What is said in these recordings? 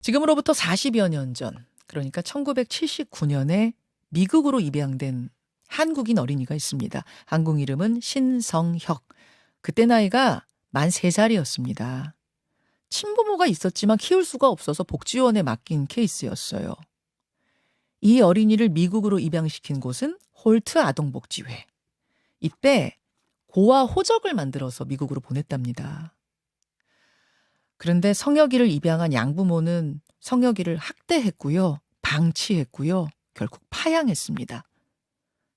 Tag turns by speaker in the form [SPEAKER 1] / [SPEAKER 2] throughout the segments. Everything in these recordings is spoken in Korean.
[SPEAKER 1] 지금으로부터 40여 년 전, 그러니까 1979년에 미국으로 입양된 한국인 어린이가 있습니다. 한국 이름은 신성혁. 그때 나이가 만 3살이었습니다. 친부모가 있었지만 키울 수가 없어서 복지원에 맡긴 케이스였어요. 이 어린이를 미국으로 입양시킨 곳은 홀트 아동복지회. 이때 고아 호적을 만들어서 미국으로 보냈답니다. 그런데 성혁이를 입양한 양부모는 성혁이를 학대했고요. 방치했고요. 결국 파양했습니다.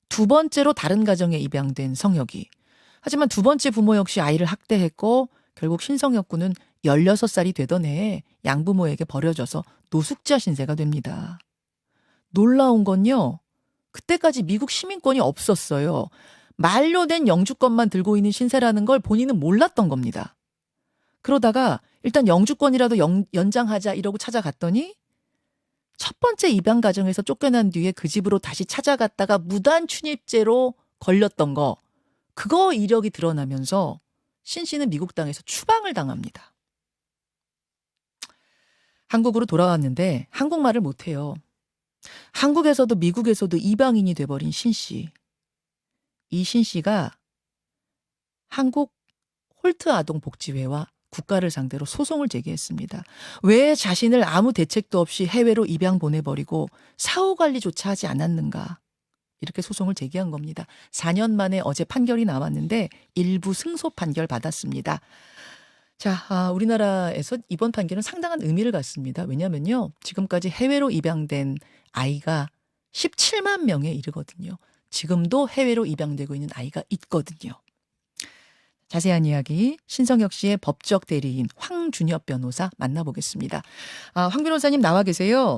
[SPEAKER 1] 두 번째로 다른 가정에 입양된 성혁이. 하지만 두 번째 부모 역시 아이를 학대했고 결국 신성혁 군은 16살이 되던 해에 양부모에게 버려져서 노숙자 신세가 됩니다. 놀라운 건요. 그때까지 미국 시민권이 없었어요. 만료된 영주권만 들고 있는 신세라는 걸 본인은 몰랐던 겁니다. 그러다가 일단 영주권이라도 연장하자 이러고 찾아갔더니 첫 번째 입양 가정에서 쫓겨난 뒤에 그 집으로 다시 찾아갔다가 무단 출입죄로 걸렸던 거, 그거 이력이 드러나면서 신 씨는 미국 땅에서 추방을 당합니다. 한국으로 돌아왔는데 한국말을 못해요. 한국에서도 미국에서도 이방인이 돼버린 신 씨. 이 신 씨가 한국 홀트 아동복지회와 국가를 상대로 소송을 제기했습니다. 왜 자신을 아무 대책도 없이 해외로 입양 보내버리고 사후관리조차 하지 않았는가. 이렇게 소송을 제기한 겁니다. 4년 만에 어제 판결이 나왔는데 일부 승소 판결 받았습니다. 자, 우리나라에서 이번 판결은 상당한 의미를 갖습니다. 왜냐면요. 지금까지 해외로 입양된 아이가 17만 명에 이르거든요. 지금도 해외로 입양되고 있는 아이가 있거든요. 자세한 이야기 신성혁 씨의 법적 대리인 황준엽 변호사 만나보겠습니다. 황 변호사님 나와 계세요?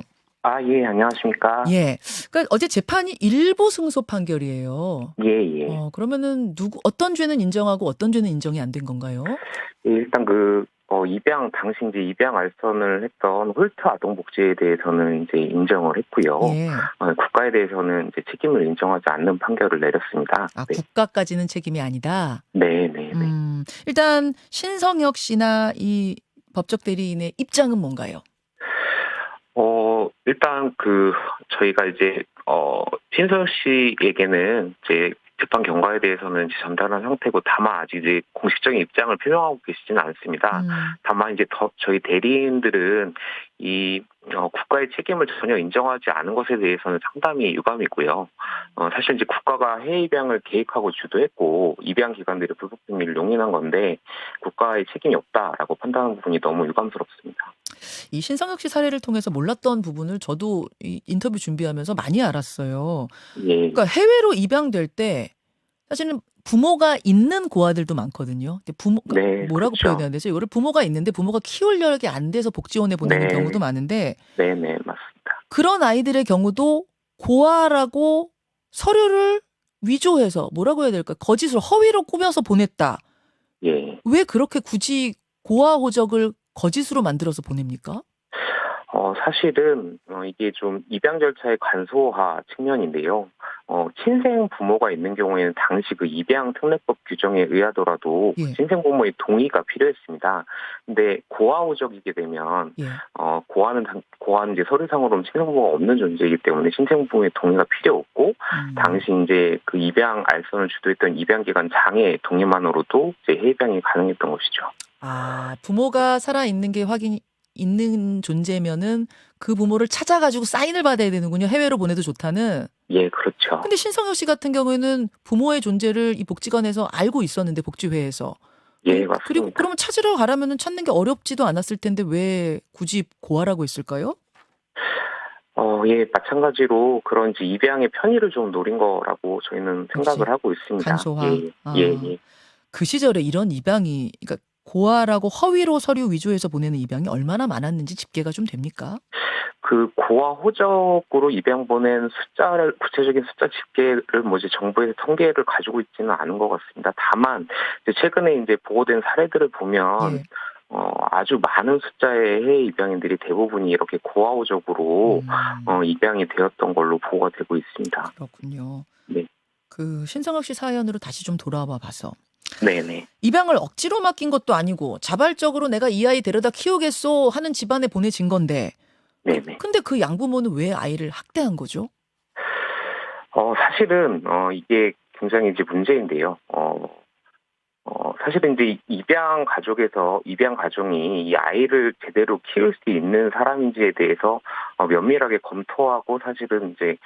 [SPEAKER 2] 예, 안녕하십니까.
[SPEAKER 1] 예. 그러니까 어제 재판이 일부 승소 판결이에요.
[SPEAKER 2] 예, 예.
[SPEAKER 1] 그러면은 어떤 죄는 인정하고 어떤 죄는 인정이 안 된 건가요?
[SPEAKER 2] 예, 일단 당시 이제 입양 알선을 했던 홀트 아동복지에 대해서는 이제 인정을 했고요.
[SPEAKER 1] 예.
[SPEAKER 2] 국가에 대해서는 이제 책임을 인정하지 않는 판결을 내렸습니다. 네.
[SPEAKER 1] 국가까지는 책임이 아니다?
[SPEAKER 2] 네.
[SPEAKER 1] 일단 신성혁 씨나 이 법적 대리인의 입장은 뭔가요?
[SPEAKER 2] 일단 저희가 이제 신서혁 씨에게는 이제 재판 경과에 대해서는 이제 전달한 상태고 다만 아직 이제 공식적인 입장을 표명하고 계시지는 않습니다. 다만 이제 저희 대리인들은 이 국가의 책임을 전혀 인정하지 않은 것에 대해서는 상당히 유감이고요. 사실 이제 국가가 해외 입양을 계획하고 주도했고 입양 기관들의 불법 행위를 용인한 건데 국가의 책임이 없다라고 판단하는 부분이 너무 유감스럽습니다.
[SPEAKER 1] 이 신성혁 씨 사례를 통해서 몰랐던 부분을 저도 이 인터뷰 준비하면서 많이 알았어요.
[SPEAKER 2] 예.
[SPEAKER 1] 그러니까 해외로 입양될 때 사실은 부모가 있는 고아들도 많거든요.
[SPEAKER 2] 네,
[SPEAKER 1] 뭐라고
[SPEAKER 2] 그렇죠.
[SPEAKER 1] 표현해야 되죠? 이거를 부모가 있는데 부모가 키울 여력이 안 돼서 복지원에 보내는
[SPEAKER 2] 네.
[SPEAKER 1] 경우도 많은데
[SPEAKER 2] 네, 맞습니다.
[SPEAKER 1] 그런 아이들의 경우도 고아라고 서류를 위조해서 뭐라고 해야 될까? 거짓으로 허위로 꾸며서 보냈다.
[SPEAKER 2] 예.
[SPEAKER 1] 왜 그렇게 굳이 고아 호적을 거짓으로 만들어서 보냅니까?
[SPEAKER 2] 사실은 이게 좀 입양 절차의 간소화 측면인데요. 친생 부모가 있는 경우에는 당시 그 입양 특례법 규정에 의하더라도
[SPEAKER 1] 예.
[SPEAKER 2] 친생 부모의 동의가 필요했습니다. 근데 고아 호적이게 되면
[SPEAKER 1] 예.
[SPEAKER 2] 고아는 이제 서류상으로는 친생 부모가 없는 존재이기 때문에 친생 부모의 동의가 필요 없고 당시 이제 그 입양 알선을 주도했던 입양기관 장의 동의만으로도 이제 해입양이 가능했던 것이죠.
[SPEAKER 1] 부모가 살아 있는 게 확인이 있는 존재면은 그 부모를 찾아가지고 사인을 받아야 되는군요. 해외로 보내도 좋다는.
[SPEAKER 2] 예, 그렇죠.
[SPEAKER 1] 근데 신성혁 씨 같은 경우에는 부모의 존재를 이 복지관에서 알고 있었는데 복지회에서.
[SPEAKER 2] 예, 맞습니다.
[SPEAKER 1] 그리고 그러면 찾으러 가라면은 찾는 게 어렵지도 않았을 텐데 왜 굳이 고하라고 했을까요?
[SPEAKER 2] 예, 마찬가지로 그런 이제 입양의 편의를 좀 노린 거라고 저희는 생각을 하고 있습니다.
[SPEAKER 1] 간소화.
[SPEAKER 2] 예.
[SPEAKER 1] 그 시절에 이런 입양이, 그러니까 고아라고 허위로 서류 위조해서 보내는 입양이 얼마나 많았는지 집계가 좀 됩니까?
[SPEAKER 2] 그 고아 호적으로 입양 보낸 구체적인 숫자 집계를 이제 정부에서 통계를 가지고 있지는 않은 것 같습니다. 다만 이제 최근에 이제 보고된 사례들을 보면 아주 많은 숫자의 해외 입양인들이 대부분이 이렇게 고아 호적으로 입양이 되었던 걸로 보고가 되고 있습니다.
[SPEAKER 1] 그렇군요.
[SPEAKER 2] 네.
[SPEAKER 1] 그 신성혁 씨 사연으로 다시 좀 돌아와 봐서
[SPEAKER 2] 네네.
[SPEAKER 1] 입양을 억지로 맡긴 것도 아니고 자발적으로 내가 이 아이 데려다 키우겠소 하는 집안에 보내진 건데
[SPEAKER 2] 네네.
[SPEAKER 1] 근데 그 양부모는 왜 아이를 학대한 거죠?
[SPEAKER 2] 사실은 이게 굉장히 이제 문제인데요. 사실은 이제 입양 가정이 이 아이를 제대로 키울 수 있는 사람인지에 대해서 면밀하게 검토하고 사실은 이제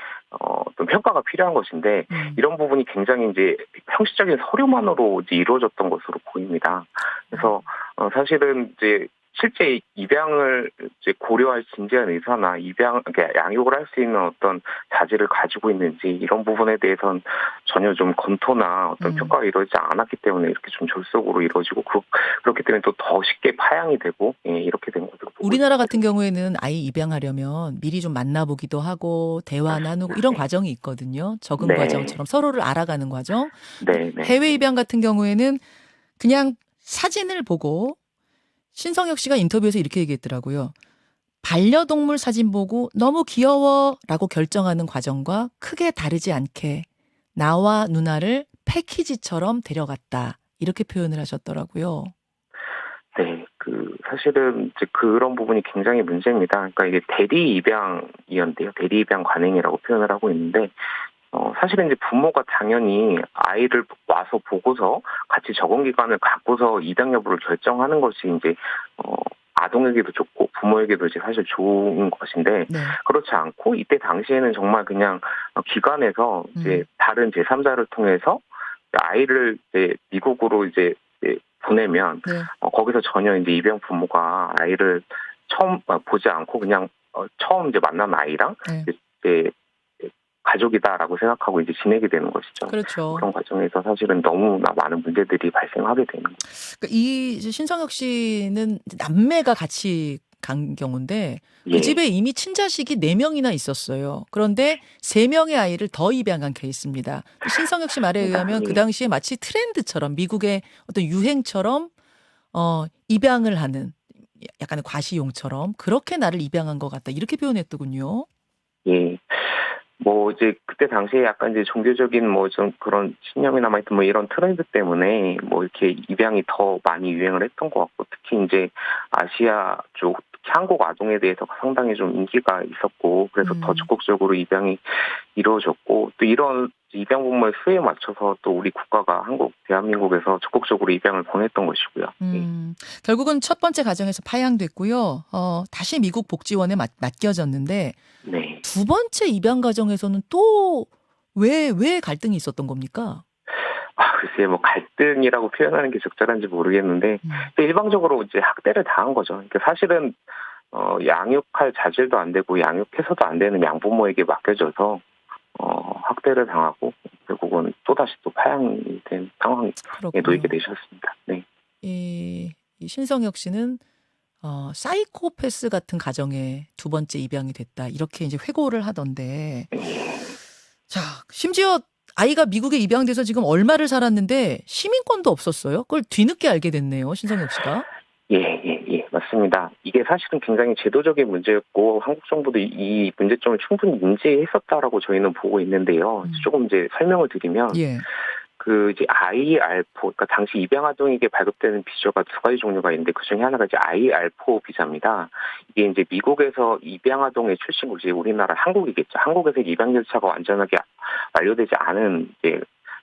[SPEAKER 2] 좀 평가가 필요한 것인데 이런 부분이 굉장히 이제 형식적인 서류만으로 이제 이루어졌던 것으로 보입니다. 그래서 사실은 이제 실제 입양을 이제 고려할 진지한 의사나 그러니까 양육을 할 수 있는 어떤 자질을 가지고 있는지 이런 부분에 대해서는 전혀 좀 검토나 어떤 평가가 이루어지지 않았기 때문에 이렇게 좀 졸속으로 이루어지고 그렇기 때문에 또 더 쉽게 파양이 되고 이렇게 된 것으로 보고
[SPEAKER 1] 우리나라
[SPEAKER 2] 있습니다.
[SPEAKER 1] 같은 경우에는 아이 입양하려면 미리 좀 만나보기도 하고 대화 나누고 이런 과정이 있거든요. 적응
[SPEAKER 2] 네.
[SPEAKER 1] 과정처럼 서로를 알아가는 과정.
[SPEAKER 2] 네, 네.
[SPEAKER 1] 해외 입양 같은 경우에는 그냥 사진을 보고 신성혁 씨가 인터뷰에서 이렇게 얘기했더라고요. 반려동물 사진 보고 너무 귀여워라고 결정하는 과정과 크게 다르지 않게 나와 누나를 패키지처럼 데려갔다. 이렇게 표현을 하셨더라고요.
[SPEAKER 2] 네, 사실은 이제 그런 부분이 굉장히 문제입니다. 그러니까 이게 대리 입양이었는데요. 대리 입양 관행이라고 표현을 하고 있는데, 사실은 이제 부모가 당연히 아이를 와서 보고서 같이 적응 기간을 갖고서 입양 여부를 결정하는 것이 이제, 아동에게도 좋고 부모에게도 이제 사실 좋은 것인데,
[SPEAKER 1] 네.
[SPEAKER 2] 그렇지 않고 이때 당시에는 정말 그냥 기관에서 이제 다른 제3자를 통해서 아이를 이제 미국으로 이제 보내면
[SPEAKER 1] 네.
[SPEAKER 2] 거기서 전혀 이제 입양 부모가 아이를 처음 보지 않고 그냥 처음 이제 만난 아이랑
[SPEAKER 1] 네.
[SPEAKER 2] 이제 가족이다라고 생각하고 이제 지내게 되는 것이죠.
[SPEAKER 1] 그렇죠.
[SPEAKER 2] 그런 과정에서 사실은 너무나 많은 문제들이 발생하게 되는 거죠.
[SPEAKER 1] 그러니까 이 신성혁 씨는 남매가 같이 간 경우인데 그
[SPEAKER 2] 예.
[SPEAKER 1] 집에 이미 친자식이 4명이나 있었어요. 그런데 3명의 아이를 더 입양한 케이스입니다. 신성혁 씨 말에 의하면 그 당시에 마치 트렌드처럼 미국의 어떤 유행처럼 입양을 하는 약간의 과시용처럼 그렇게 나를 입양한 것 같다. 이렇게 표현했더군요.
[SPEAKER 2] 예. 뭐 이제 그때 당시에 약간 이제 종교적인 뭐 좀 그런 신념이 남아있던 뭐 이런 트렌드 때문에 뭐 이렇게 입양이 더 많이 유행을 했던 것 같고 특히 이제 아시아 쪽 특히 한국 아동에 대해서 상당히 좀 인기가 있었고 그래서 더 적극적으로 입양이 이루어졌고 또 이런 입양 부모의 수에 맞춰서 또 우리 국가가 대한민국에서 적극적으로 입양을 보냈던 것이고요.
[SPEAKER 1] 결국은 첫 번째 가정에서 파양됐고요. 다시 미국 복지원에 맡겨졌는데
[SPEAKER 2] 네.
[SPEAKER 1] 두 번째 입양 가정에서는 또 왜 갈등이 있었던 겁니까?
[SPEAKER 2] 글쎄, 뭐, 갈등이라고 표현하는 게 적절한지 모르겠는데, 일방적으로 이제 학대를 당한 거죠. 그러니까 사실은, 양육할 자질도 안 되고, 양육해서도 안 되는 양부모에게 맡겨져서, 학대를 당하고, 결국은 또다시 또 파양이 된 상황에 놓이게 되셨습니다. 네.
[SPEAKER 1] 이 신성혁 씨는, 사이코패스 같은 가정에 두 번째 입양이 됐다. 이렇게 이제 회고를 하던데, 자, 심지어 아이가 미국에 입양돼서 지금 얼마를 살았는데 시민권도 없었어요. 그걸 뒤늦게 알게 됐네요. 신성혁 씨가.
[SPEAKER 2] 예, 맞습니다. 이게 사실은 굉장히 제도적인 문제였고 한국 정부도 이 문제점을 충분히 인지했었다라고 저희는 보고 있는데요. 조금 이제 설명을 드리면
[SPEAKER 1] 예.
[SPEAKER 2] 이제 IR4, 그러니까 당시 입양 아동에게 발급되는 비자가 두 가지 종류가 있는데 그 중에 하나가 이제 IR4 비자입니다. 이게 이제 미국에서 입양 아동의 출신국이 우리나라 한국이겠죠. 한국에서 입양 절차가 완전하게 완료되지 않은 이제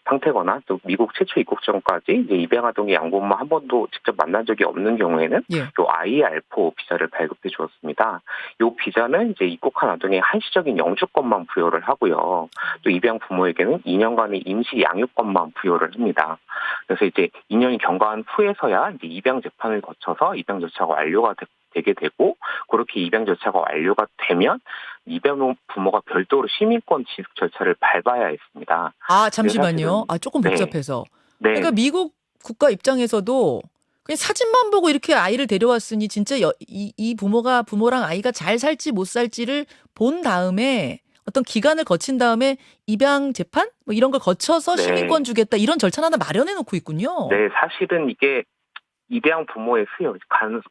[SPEAKER 2] 상태거나 또 미국 최초 입국 전까지 이제 입양 아동의 양부모 한 번도 직접 만난 적이 없는 경우에는 요 IR4 비자를 발급해 주었습니다. 요 비자는 이제 입국한 아동의 한시적인 영주권만 부여를 하고요. 또 입양 부모에게는 2년간의 임시 양육권만 부여를 합니다. 그래서 이제 2년이 경과한 후에서야 이제 입양 재판을 거쳐서 입양 절차가 완료가 되게 되고 그렇게 입양 절차가 완료가 되면 입양 부모가 별도로 시민권 취득 절차를 밟아야 했습니다.
[SPEAKER 1] 아, 잠시만요. 조금 복잡해서.
[SPEAKER 2] 네.
[SPEAKER 1] 그러니까 미국 국가 입장에서도 그냥 사진만 보고 이렇게 아이를 데려왔으니 진짜 이 부모랑 아이가 잘 살지 못 살지를 본 다음에 어떤 기간을 거친 다음에 입양 재판 뭐 이런 걸 거쳐서 시민권 주겠다 이런 절차 하나 마련해 놓고 있군요.
[SPEAKER 2] 네, 사실은 이게 입양 부모의 수요,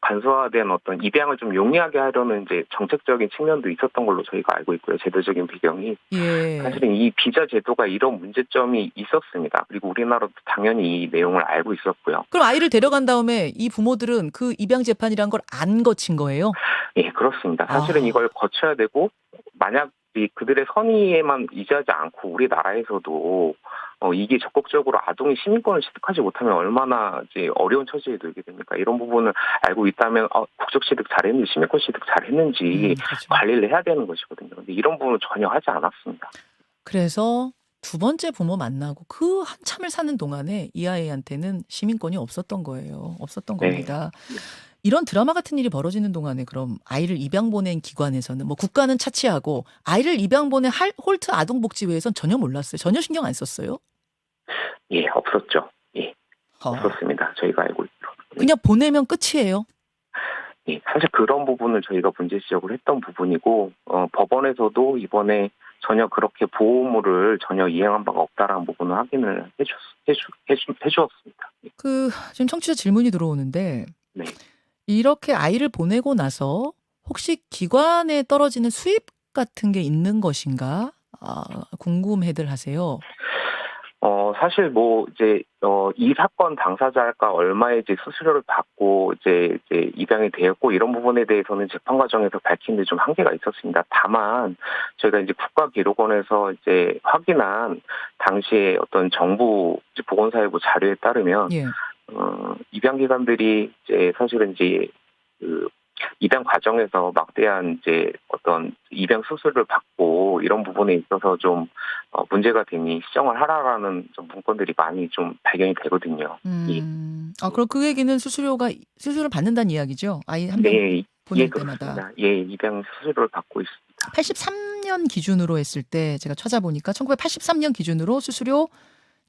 [SPEAKER 2] 간소화된 어떤 입양을 좀 용이하게 하려는 이제 정책적인 측면도 있었던 걸로 저희가 알고 있고요. 제도적인 배경이.
[SPEAKER 1] 예.
[SPEAKER 2] 사실은 이 비자 제도가 이런 문제점이 있었습니다. 그리고 우리나라도 당연히 이 내용을 알고 있었고요.
[SPEAKER 1] 그럼 아이를 데려간 다음에 이 부모들은 그 입양 재판이란 걸 안 거친 거예요?
[SPEAKER 2] 예, 그렇습니다. 사실은 이걸 거쳐야 되고, 만약 그들의 선의에만 의지하지 않고 우리나라에서도 이게 적극적으로 아동의 시민권을 취득하지 못하면 얼마나 이제 어려운 처지에 놓이게 됩니까? 이런 부분을 알고 있다면 국적 취득 잘했는지 시민권 취득 잘했는지
[SPEAKER 1] 그렇죠.
[SPEAKER 2] 관리를 해야 되는 것이거든요. 근데 이런 부분은 전혀 하지 않았습니다.
[SPEAKER 1] 그래서 두 번째 부모 만나고 그 한참을 사는 동안에 이 아이한테는 시민권이 없었던 거예요. 없었던
[SPEAKER 2] 네.
[SPEAKER 1] 겁니다. 이런 드라마 같은 일이 벌어지는 동안에 그럼 아이를 입양 보낸 기관에서는 뭐 국가는 차치하고 아이를 입양 보낸 홀트 아동복지회에선 전혀 몰랐어요. 전혀 신경 안 썼어요?
[SPEAKER 2] 예, 없었죠. 예, 없었습니다. 저희가 알고 있죠.
[SPEAKER 1] 그냥 보내면 끝이에요?
[SPEAKER 2] 예, 사실 그런 부분을 저희가 문제 지적을 했던 부분이고, 법원에서도 이번에 전혀 그렇게 보호무를 전혀 이행한 바가 없다라는 부분을 확인을 해주었습니다.
[SPEAKER 1] 지금 청취자 질문이 들어오는데,
[SPEAKER 2] 네.
[SPEAKER 1] 이렇게 아이를 보내고 나서 혹시 기관에 떨어지는 수입 같은 게 있는 것인가? 궁금해들 하세요.
[SPEAKER 2] 사실 이 사건 당사자가 얼마의 이제 수수료를 받고 이제 입양이 되었고 이런 부분에 대해서는 재판 과정에서 밝히는 데 좀 한계가 있었습니다. 다만 저희가 이제 국가기록원에서 이제 확인한 당시에 어떤 정부 보건사회부 자료에 따르면
[SPEAKER 1] 예.
[SPEAKER 2] 입양 기관들이 이제 사실은 이제 입양 과정에서 막대한 이제 어떤 입양 수수료를 받고 이런 부분에 있어서 좀 문제가 되니 시정을 하라라는 좀 문건들이 많이 좀 발견이 되거든요.
[SPEAKER 1] 그럼 그 얘기는 수수료를 받는다는 이야기죠? 아이 한 명 보낼 때마다.
[SPEAKER 2] 그렇습니다. 예, 입양 수수료를 받고 있습니다.
[SPEAKER 1] 83년 기준으로 했을 때 제가 찾아보니까 1983년 기준으로 수수료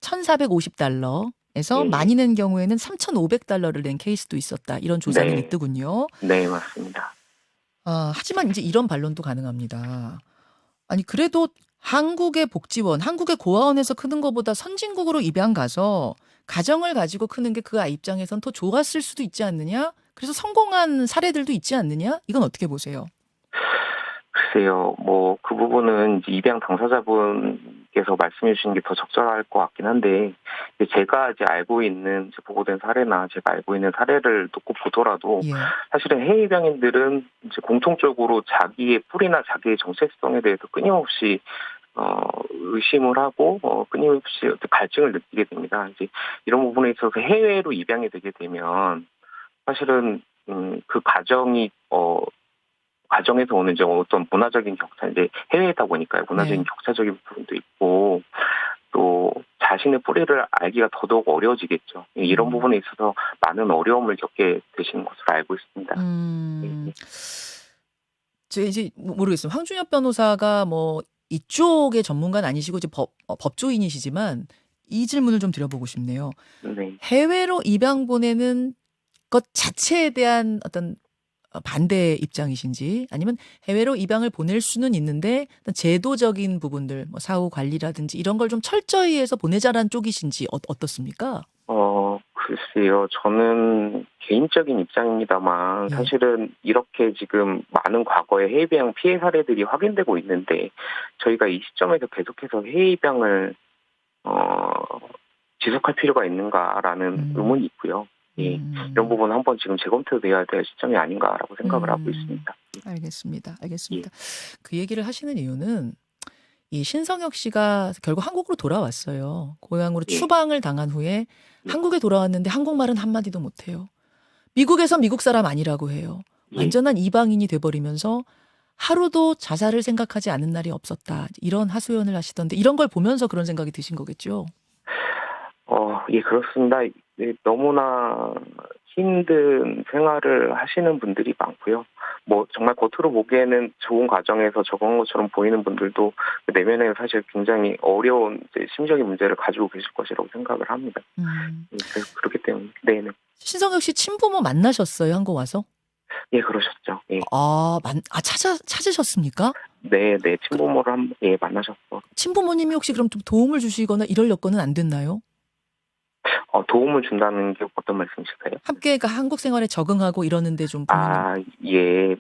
[SPEAKER 1] $1,450에서 많이 낸 경우에는 $3,500를 낸 케이스도 있었다. 이런 조사는 있더군요.
[SPEAKER 2] 네, 맞습니다.
[SPEAKER 1] 하지만 이제 이런 반론도 가능합니다. 아니 그래도 한국의 복지원, 한국의 고아원에서 크는 것보다 선진국으로 입양 가서 가정을 가지고 크는 게 그 아이 입장에선 더 좋았을 수도 있지 않느냐? 그래서 성공한 사례들도 있지 않느냐? 이건 어떻게 보세요?
[SPEAKER 2] 글쎄요, 그 부분은 이제 입양 당사자분께서 말씀해 주신 게 더 적절할 것 같긴 한데, 제가 이제 알고 있는 보고된 사례나 제가 알고 있는 사례를 놓고 보더라도, 사실은 해외 입양인들은 이제 공통적으로 자기의 뿌리나 자기의 정체성에 대해서 끊임없이 의심을 하고 끊임없이 갈증을 느끼게 됩니다. 이제 이런 부분에 있어서 해외로 입양이 되게 되면 사실은 그 가정에서 오는 이제 어떤 문화적인 격차, 이제 해외이다 보니까요. 문화적인 격차적인 부분도 있고, 또 자신의 뿌리를 알기가 더더욱 어려워지겠죠. 이런 부분에 있어서 많은 어려움을 겪게 되시는 것으로 알고 있습니다.
[SPEAKER 1] 제가 이제 모르겠어요. 황준엽 변호사가 뭐 이쪽의 전문가는 아니시고 이제 법조인이시지만 이 질문을 좀 드려보고 싶네요.
[SPEAKER 2] 네.
[SPEAKER 1] 해외로 입양 보내는 것 자체에 대한 어떤 반대 입장이신지 아니면 해외로 입양을 보낼 수는 있는데 제도적인 부분들 뭐 사후 관리라든지 이런 걸 좀 철저히 해서 보내자라는 쪽이신지 어떻습니까?
[SPEAKER 2] 글쎄요. 저는 개인적인 입장입니다만 사실은 이렇게 지금 많은 과거의 해외 입양 피해 사례들이 확인되고 있는데 저희가 이 시점에서 계속해서 해외 입양을 지속할 필요가 있는가라는 의문이 있고요. 예, 이런 부분 한번 지금 재검토돼야 될 시점이 아닌가라고 생각을 하고 있습니다.
[SPEAKER 1] 알겠습니다. 그 얘기를 하시는 이유는 이 신성혁 씨가 결국 한국으로 돌아왔어요. 고향으로 추방을 당한 후에 한국에 돌아왔는데 한국말은 한마디도 못해요. 미국에서 미국 사람 아니라고 해요. 완전한 이방인이 돼버리면서 하루도 자살을 생각하지 않은 날이 없었다. 이런 하소연을 하시던데 이런 걸 보면서 그런 생각이 드신 거겠죠?
[SPEAKER 2] 예, 그렇습니다. 너무나 힘든 생활을 하시는 분들이 많고요. 정말 겉으로 보기에는 좋은 과정에서 적은 것처럼 보이는 분들도 내면에 사실 굉장히 어려운 심리적인 문제를 가지고 계실 것이라고 생각을 합니다. 그래서 그렇기 때문에, 네네.
[SPEAKER 1] 신성혁 씨 친부모 만나셨어요? 한국 와서?
[SPEAKER 2] 예, 그러셨죠. 예.
[SPEAKER 1] 찾으셨습니까?
[SPEAKER 2] 네, 친부모를 만나셨어.
[SPEAKER 1] 친부모님이 혹시 그럼 좀 도움을 주시거나 이럴 여건은 안 됐나요?
[SPEAKER 2] 도움을 준다는 게 어떤 말씀이실까요?
[SPEAKER 1] 함께 한국 생활에 적응하고 이러는데 좀 본인이.
[SPEAKER 2] 예.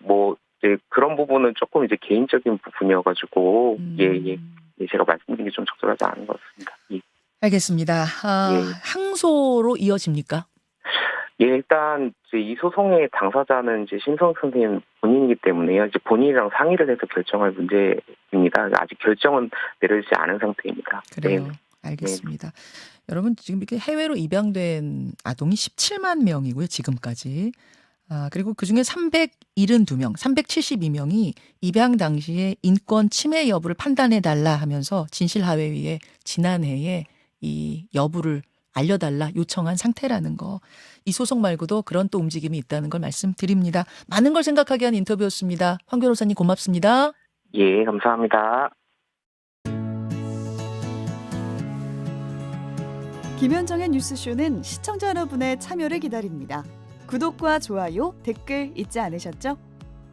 [SPEAKER 2] 이제 그런 부분은 조금 이제 개인적인 부분이어가지고, 예. 제가 말씀드리기 좀 적절하지 않은 것 같습니다. 예.
[SPEAKER 1] 알겠습니다.
[SPEAKER 2] 예.
[SPEAKER 1] 항소로 이어집니까?
[SPEAKER 2] 예, 일단 이제 이 소송의 당사자는 이제 신성 선생님 본인이기 때문에요. 이제 본인이랑 상의를 해서 결정할 문제입니다. 아직 결정은 내려지지 않은 상태입니다.
[SPEAKER 1] 그래요.
[SPEAKER 2] 네.
[SPEAKER 1] 알겠습니다. 여러분 지금 이렇게 해외로 입양된 아동이 17만 명이고요. 지금까지. 그리고 그중에 372명, 372명이 입양 당시에 인권 침해 여부를 판단해달라 하면서 진실하회위에 지난해에 이 여부를 알려달라 요청한 상태라는 거. 이 소송 말고도 그런 또 움직임이 있다는 걸 말씀드립니다. 많은 걸 생각하게 한 인터뷰였습니다. 황 변호사님 고맙습니다.
[SPEAKER 2] 예, 감사합니다.
[SPEAKER 3] 김현정의 뉴스쇼는 시청자 여러분의 참여를 기다립니다. 구독과 좋아요, 댓글 잊지 않으셨죠?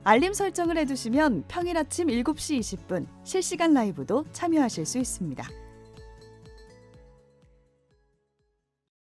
[SPEAKER 3] 알림 설정을 해두시면 평일 아침 7시 20분 실시간 라이브도 참여하실 수 있습니다.